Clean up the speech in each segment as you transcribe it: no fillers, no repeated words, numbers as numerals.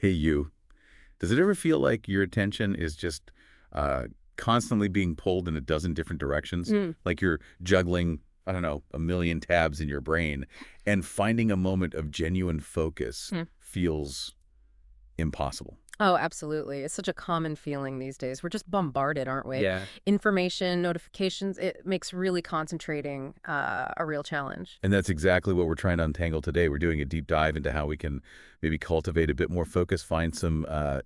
Hey, you. Does it ever feel like your attention is just uh, constantly being pulled in a dozen different directions? Mm. Like you're juggling, I don't know, a million tabs in your brain, and finding a moment of genuine focus Hmm. feels impossible. Oh, absolutely. It's such a common feeling these days. We're just bombarded, aren't we? Yeah. Information, notifications, it makes really concentrating a real challenge. And that's exactly what we're trying to untangle today. We're doing a deep dive into how we can maybe cultivate a bit more focus, find some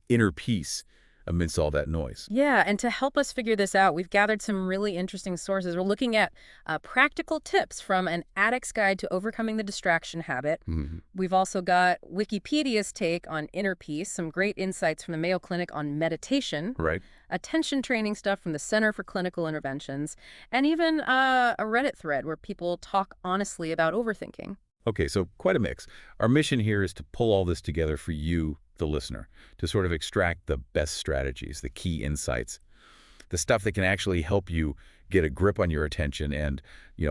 inner peace amidst all that noise. Yeah, and to help us figure this out, we've gathered some really interesting sources. We're looking at practical tips from an addict's guide to overcoming the distraction habit. Mhm. We've also got Wikipedia's take on inner peace, some great insights from the Mayo Clinic on meditation, Right? attention training stuff from the Center for Clinical Interventions, and even a Reddit thread where people talk honestly about overthinking. Okay, so quite a mix. Our mission here is to pull all this together for you, the listener, to sort of extract the best strategies, the key insights, the stuff that can actually help you get a grip on your attention and,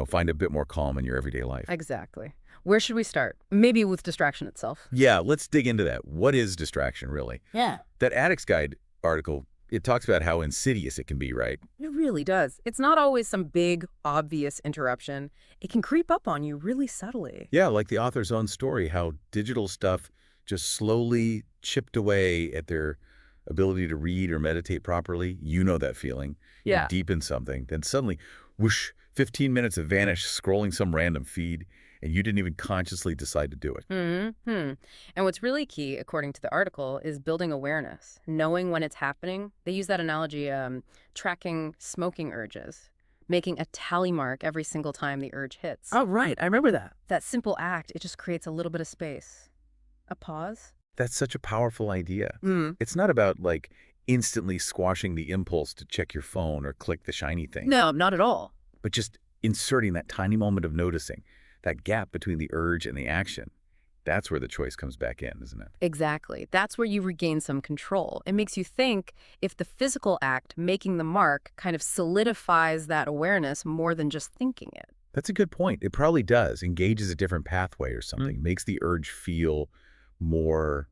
find a bit more calm in your everyday life. Exactly. Where should we start? Maybe with distraction itself. Yeah, let's dig into that. What is distraction, really? Yeah. That Addict's Guide article, it talks about how insidious it can be, right? It really does. It's not always some big, obvious interruption. It can creep up on you really subtly. Yeah, like the author's own story, how digital stuff just slowly chipped away at their ability to read or meditate properly. You know that feeling. You're Yeah. deep in something. Then suddenly, whoosh, 15 minutes have vanished scrolling some random feed, and you didn't even consciously decide to do it. Hmm. And what's really key, according to the article, is building awareness, knowing when it's happening. They use that analogy, tracking smoking urges, making a tally mark every single time the urge hits. Oh, right. I remember that. That simple act, it just creates a little bit of space. A pause. That's such a powerful idea. Mm. It's not about, like, instantly squashing the impulse to check your phone or click the shiny thing, No, not at all. but just inserting that tiny moment of noticing, that gap between the urge and the action. That's where the choice comes back in, isn't it? Exactly. That's where you regain some control. It makes you think if the physical act, making the mark, kind of solidifies that awareness more than just thinking it. That's a good point. It probably does. Engages a different pathway or something. Makes the urge feel more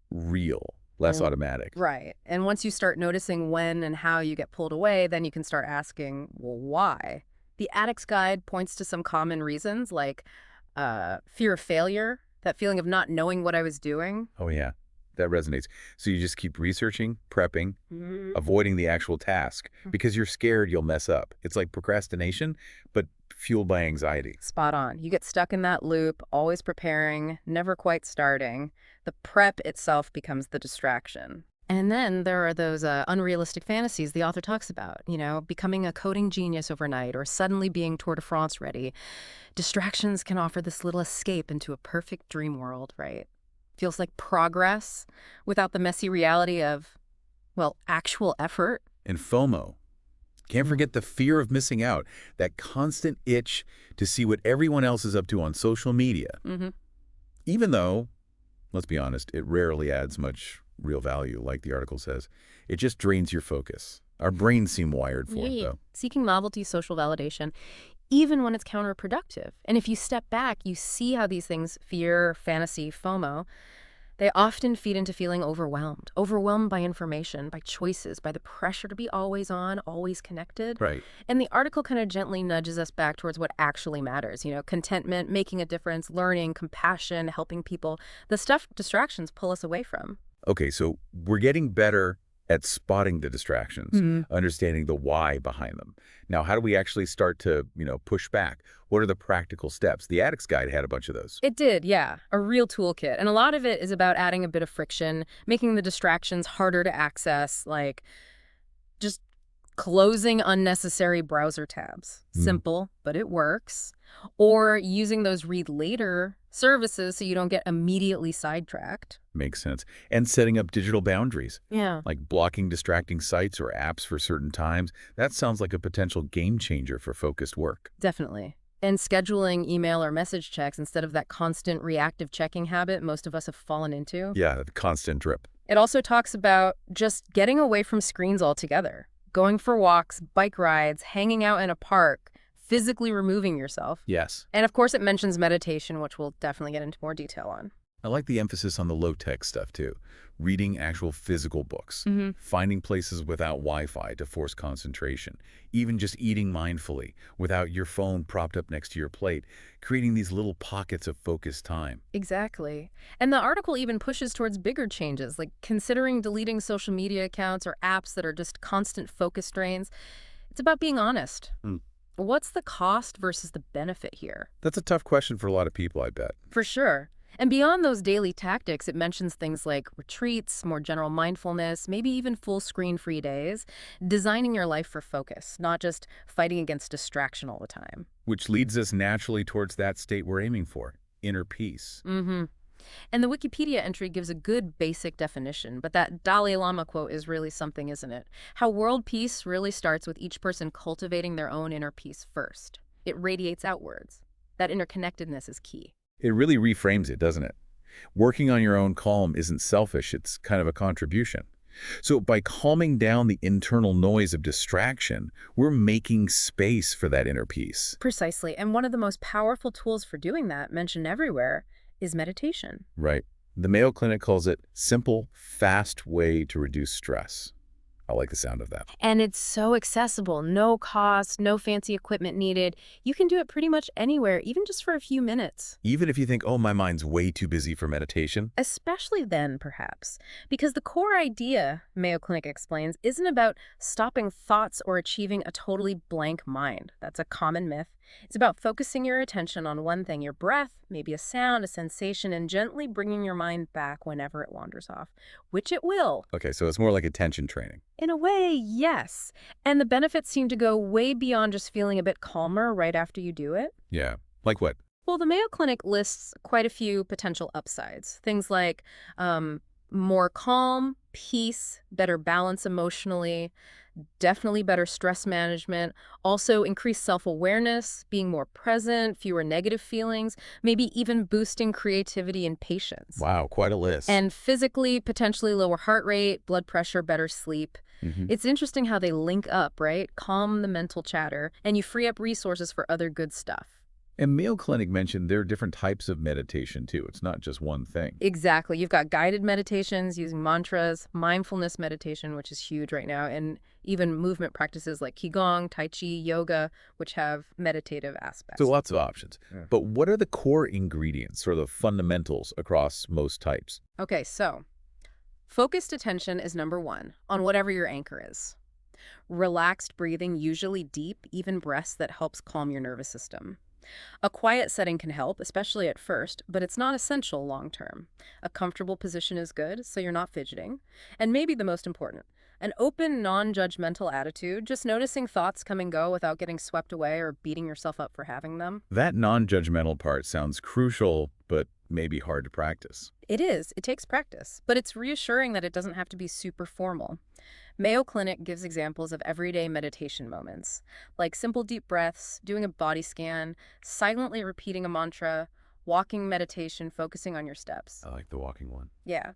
real, less Mm. automatic. Right. And once you start noticing when and how you get pulled away, then you can start asking, well, why? The Addict's Guide points to some common reasons like fear of failure, that feeling of not knowing what I was doing. Oh, yeah. That resonates. So you just keep researching, prepping, Mhm. avoiding the actual task because you're scared you'll mess up. It's like procrastination, but fueled by anxiety. Spot on. You get stuck in that loop, always preparing, never quite starting. The prep itself becomes the distraction. And then there are those unrealistic fantasies the author talks about, becoming a coding genius overnight or suddenly being Tour de France ready. Distractions can offer this little escape into a perfect dream world, right? Feels like progress without the messy reality of, well, actual effort. And FOMO. Can't forget the fear of missing out, that constant itch to see what everyone else is up to on social media. Mm-hmm. Even though, let's be honest, it rarely adds much real value, like the article says. It just drains your focus. Our brains seem wired for it, though. Seeking novelty, social validation, even when it's counterproductive. And if you step back, you see how these things, fear, fantasy, FOMO, they often feed into feeling overwhelmed by information, by choices, by the pressure to be always on, always connected. Right. And the article kind of gently nudges us back towards what actually matters, contentment, making a difference, learning, compassion, helping people, the stuff distractions pull us away from. Okay, so we're getting better at spotting the distractions, understanding the why behind them. Now, how do we actually start to, push back? What are the practical steps? The Addict's Guide had a bunch of those. It did, yeah. A real toolkit. And a lot of it is about adding a bit of friction, making the distractions harder to access, like just closing unnecessary browser tabs. Simple, but it works. Or using those read later services so you don't get immediately sidetracked. Makes sense. And setting up digital boundaries, Yeah. like blocking distracting sites or apps for certain times. That sounds like a potential game changer for focused work. Definitely. And scheduling email or message checks instead of that constant reactive checking habit most of us have fallen into. Yeah, the constant drip. It also talks about just getting away from screens altogether, going for walks, bike rides, hanging out in a park, physically removing yourself. Yes. And of course, it mentions meditation, which we'll definitely get into more detail on. I like the emphasis on the low-tech stuff, too. Reading actual physical books, Hmm. finding places without Wi-Fi to force concentration, even just eating mindfully without your phone propped up next to your plate, creating these little pockets of focused time. Exactly. And the article even pushes towards bigger changes, like considering deleting social media accounts or apps that are just constant focus drains. It's about being honest. Hmm. What's the cost versus the benefit here? That's a tough question for a lot of people, I bet. For sure. And beyond those daily tactics, it mentions things like retreats, more general mindfulness, maybe even full screen-free days, designing your life for focus, not just fighting against distraction all the time. Which leads us naturally towards that state we're aiming for, inner peace. Mm-hmm. And the Wikipedia entry gives a good basic definition, but that Dalai Lama quote is really something, isn't it? How world peace really starts with each person cultivating their own inner peace first. It radiates outwards. That interconnectedness is key. It really reframes it, doesn't it? Working on your own calm isn't selfish, it's kind of a contribution. So by calming down the internal noise of distraction, we're making space for that inner peace. Precisely. And one of the most powerful tools for doing that, mentioned everywhere, is meditation. Right. The Mayo Clinic calls it simple, fast way to reduce stress. I like the sound of that. And it's so accessible, no cost, no fancy equipment needed. You can do it pretty much anywhere, even just for a few minutes. Even if you think, oh, my mind's way too busy for meditation. Especially then, perhaps. Because the core idea, Mayo Clinic explains, isn't about stopping thoughts or achieving a totally blank mind. That's a common myth. It's about focusing your attention on one thing, your breath, maybe a sound, a sensation, and gently bringing your mind back whenever it wanders off, which it will. Okay, so it's more like attention training. In a way, yes. And the benefits seem to go way beyond just feeling a bit calmer right after you do it. Yeah. Like what? Well, the Mayo Clinic lists quite a few potential upsides. Things like more calm, peace, better balance emotionally, definitely better stress management, also increased self-awareness, being more present, fewer negative feelings, maybe even boosting creativity and patience. Wow, quite a list. And physically, potentially lower heart rate, blood pressure, better sleep. It's interesting how they link up, right? Calm the mental chatter, and you free up resources for other good stuff. And Mayo Clinic mentioned there are different types of meditation, too. It's not just one thing. Exactly. You've got guided meditations using mantras, mindfulness meditation, which is huge right now, and even movement practices like Qigong, Tai Chi, yoga, which have meditative aspects. So lots of options. Yeah. But what are the core ingredients or the fundamentals across most types? Okay, so focused attention is number one on whatever your anchor is. Relaxed breathing, usually deep, even breaths that helps calm your nervous system. A quiet setting can help, especially at first, but it's not essential long term. A comfortable position is good, so you're not fidgeting. And maybe the most important, an open, non-judgmental attitude, just noticing thoughts come and go without getting swept away or beating yourself up for having them. That non-judgmental part sounds crucial, but maybe hard to practice. It is. It takes practice, but it's reassuring that it doesn't have to be super formal. Mayo Clinic gives examples of everyday meditation moments, like simple deep breaths, doing a body scan, silently repeating a mantra, walking meditation, focusing on your steps. I like the walking one. Yeah.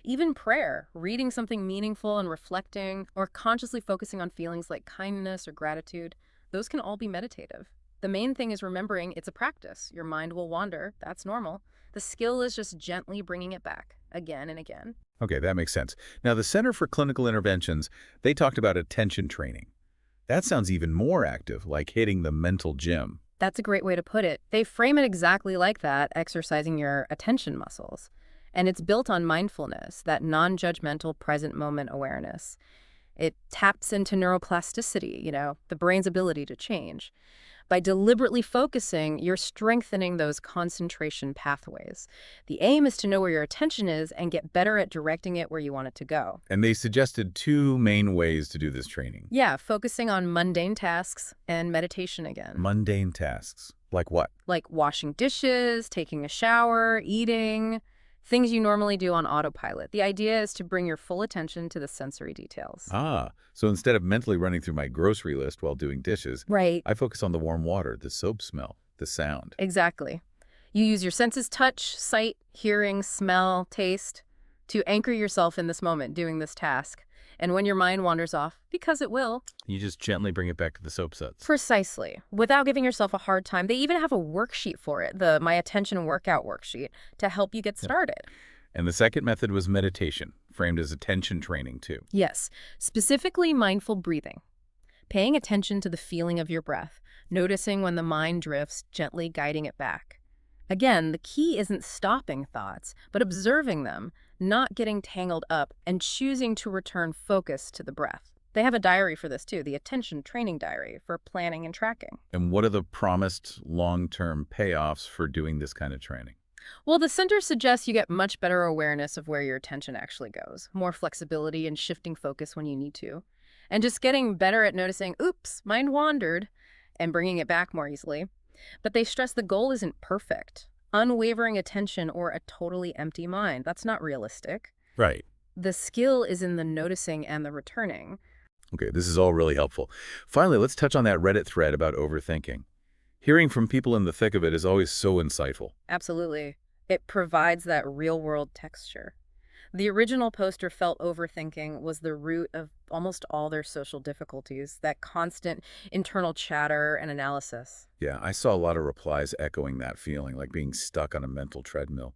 Even prayer, reading something meaningful and reflecting, or consciously focusing on feelings like kindness or gratitude, those can all be meditative. The main thing is remembering it's a practice. Your mind will wander. That's normal. The skill is just gently bringing it back again and again. Okay, that makes sense. Now, the Center for Clinical Interventions, they talked about attention training. That sounds even more active, like hitting the mental gym. That's a great way to put it. They frame it exactly like that, exercising your attention muscles. And it's built on mindfulness, that non-judgmental present moment awareness. It taps into neuroplasticity, the brain's ability to change. By deliberately focusing, you're strengthening those concentration pathways. The aim is to know where your attention is and get better at directing it where you want it to go. And they suggested two main ways to do this training. Yeah, focusing on mundane tasks and meditation again. Mundane tasks. Like what? Like washing dishes, taking a shower, eating, things you normally do on autopilot. The idea is to bring your full attention to the sensory details. Ah, so instead of mentally running through my grocery list while doing dishes, Right. I focus on the warm water, the soap smell, the sound. Exactly. You use your senses touch, sight, hearing, smell, taste to anchor yourself in this moment doing this task. And when your mind wanders off, because it will, You just gently bring it back to the soap suds. precisely, without giving yourself a hard time. They even have a worksheet for it, the My Attention Workout worksheet, to help you get Yep. started. And the second method was meditation, framed as attention training too. Yes, specifically mindful breathing. Paying attention to the feeling of your breath, noticing when the mind drifts, gently guiding it back. Again, the key isn't stopping thoughts, but observing them, not getting tangled up, and choosing to return focus to the breath. They have a diary for this too, the Attention Training Diary for planning and tracking. And what are the promised long-term payoffs for doing this kind of training? Well, the center suggests you get much better awareness of where your attention actually goes, more flexibility and shifting focus when you need to, and just getting better at noticing, oops, mind wandered, and bringing it back more easily. But they stress the goal isn't perfect. Unwavering attention or a totally empty mind, that's not realistic. Right. The skill is in the noticing and the returning. Okay, this is all really helpful. Finally, let's touch on that Reddit thread about overthinking. Hearing from people in the thick of it is always so insightful. Absolutely. It provides that real-world texture. The original poster felt overthinking was the root of almost all their social difficulties, that constant internal chatter and analysis. Yeah, I saw a lot of replies echoing that feeling, like being stuck on a mental treadmill.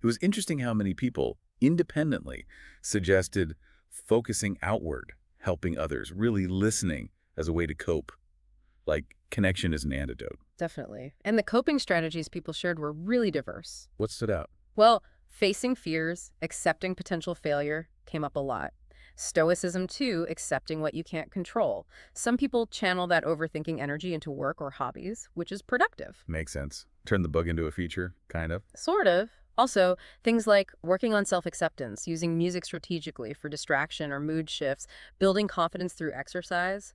It was interesting how many people, independently, suggested focusing outward, helping others, really listening as a way to cope. Like, connection is an antidote. Definitely. And the coping strategies people shared were really diverse. What stood out? Well, facing fears, accepting potential failure came up a lot. Stoicism, too, accepting what you can't control. Some people channel that overthinking energy into work or hobbies, which is productive. Makes sense. Turn the bug into a feature, kind of. Sort of. Also, things like working on self-acceptance, using music strategically for distraction or mood shifts, building confidence through exercise,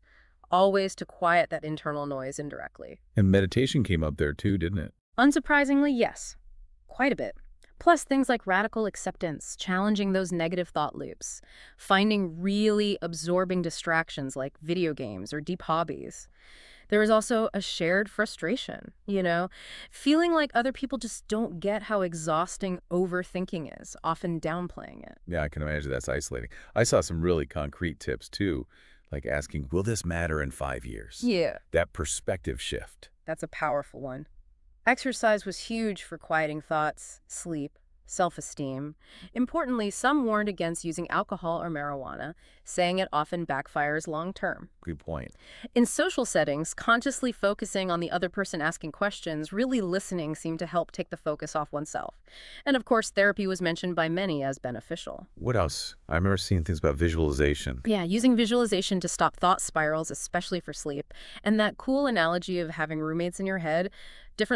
all ways to quiet that internal noise indirectly. And meditation came up there too, didn't it? Unsurprisingly, yes. Quite a bit. Plus, things like radical acceptance, challenging those negative thought loops, finding really absorbing distractions like video games or deep hobbies. There is also a shared frustration, feeling like other people just don't get how exhausting overthinking is, often downplaying it. Yeah, I can imagine that's isolating. I saw some really concrete tips too, like asking, will this matter in 5 years? Yeah, That perspective shift. that's a powerful one. Exercise was huge for quieting thoughts, sleep, self-esteem. Importantly, some warned against using alcohol or marijuana, saying it often backfires long-term. Good point. In social settings, consciously focusing on the other person asking questions, really listening seemed to help take the focus off oneself. And of course, therapy was mentioned by many as beneficial. What else? I remember seeing things about visualization. Yeah, using visualization to stop thought spirals, especially for sleep. And that cool analogy of having roommates in your head, different